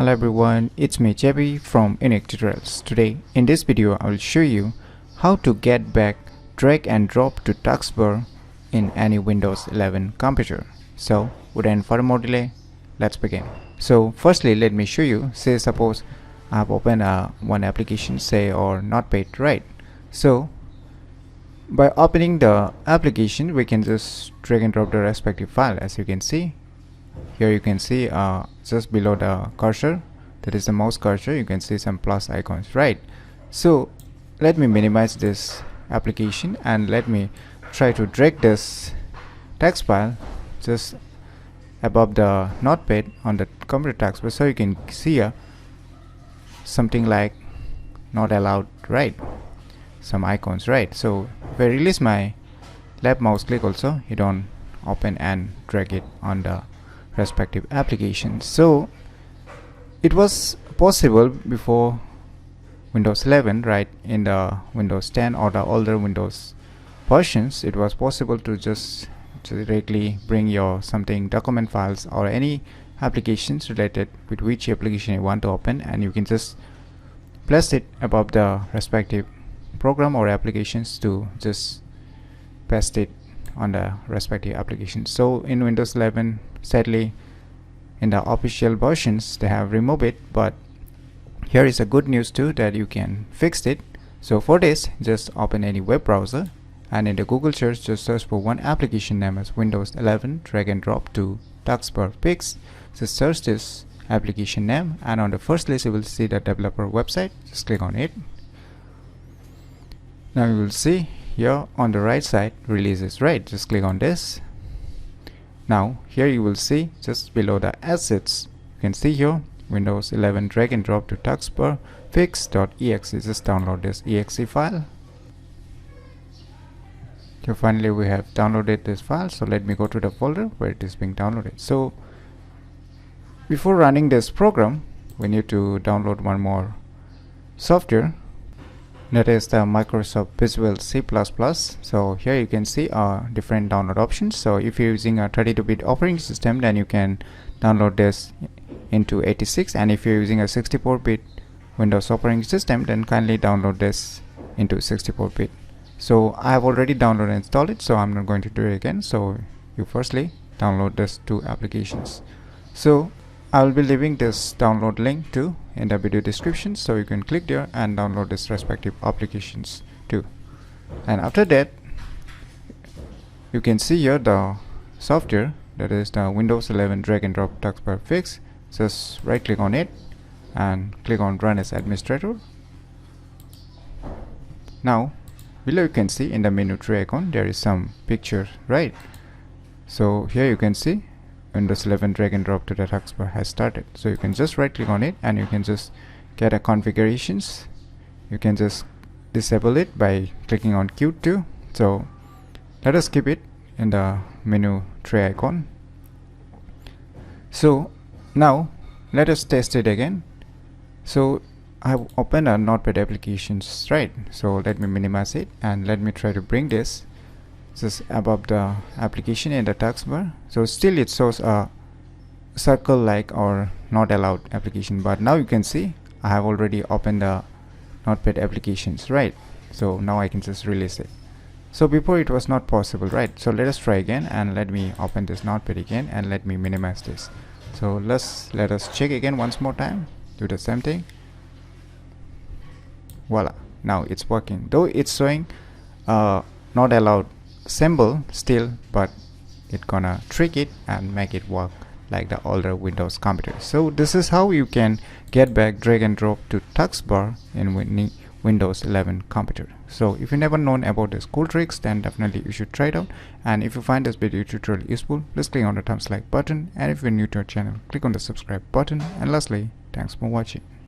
Hello everyone, it's me JB from UniqueTutorials. Today in this video I will show you how to get back drag and drop to Taskbar in any Windows 11 computer. So without any further more delay, let's begin. So firstly let me show you, say suppose I have opened one application, say or Notepad, right? So by opening the application we can just drag and drop the respective file. As you can see here, you can see just below the cursor, that is the mouse cursor, you can see some plus icons, right? So let me minimize this application and let me try to drag this text file just above the notepad on the computer taskbar, so you can see something like not allowed, right? Some icons, right? So if I release my left mouse click also, you don't open and drag it on the respective application. So it was possible before Windows 11, right? In the Windows 10 or the older Windows versions, it was possible to just directly bring your something document files or any applications related with which application you want to open, and you can just place it above the respective program or applications to just paste it on the respective application. So in Windows 11, sadly in the official versions they have removed it, but here is a good news too, that you can fix it. So for this, just open any web browser and in the Google search just search for one application name as Windows 11 drag and drop to Taskbar fix. Just search this application name and on the first list you will see the developer website. Just click on it. Now you will see here on the right side releases, right? Just click on this. Now here you will see just below the assets, you can see here Windows 11 drag and drop to Taskbar fix.exe. Just download this exe file. So finally we have downloaded this file, so let me go to the folder where it is being downloaded. So before running this program we need to download one more software, that is the Microsoft Visual C++. So here you can see different download options. So if you're using a 32-bit operating system, then you can download this into 86, and if you're using a 64-bit Windows operating system, then kindly download this into 64-bit. So I have already downloaded and installed it, so I'm not going to do it again. So you firstly download these two applications. So I will be leaving this download link too in the video description, so you can click there and download this respective applications too. And after that you can see here the software, that is the Windows 11 drag and drop Taskbar fix. Just right click on it and click on run as administrator. Now below you can see in the menu tray icon there is some picture, right? So here you can see Windows 11 drag and drop to the Taskbar has started. So you can just right click on it and you can just get a configurations. You can just disable it by clicking on Q2. So let us keep it in the menu tray icon. So now let us test it again. So I have opened a notepad applications, right? So let me minimize it and let me try to bring this just above the application in the taskbar. So still it shows a circle like or not allowed application, but now you can see I have already opened the notepad applications, right? So now I can just release it. So before it was not possible, right? So let us try again and let me open this notepad again and let me minimize this. So let us check again once more time, do the same thing. Voila, now it's working, though it's showing not allowed symbol still, but it's gonna trick it and make it work like the older Windows computer. So this is how you can get back drag and drop to Taskbar in Windows 11 computer. So if you never known about these cool tricks, then definitely you should try it out. And if you find this video tutorial useful, please click on the thumbs like button, and if you're new to our channel, click on the subscribe button. And lastly, thanks for watching.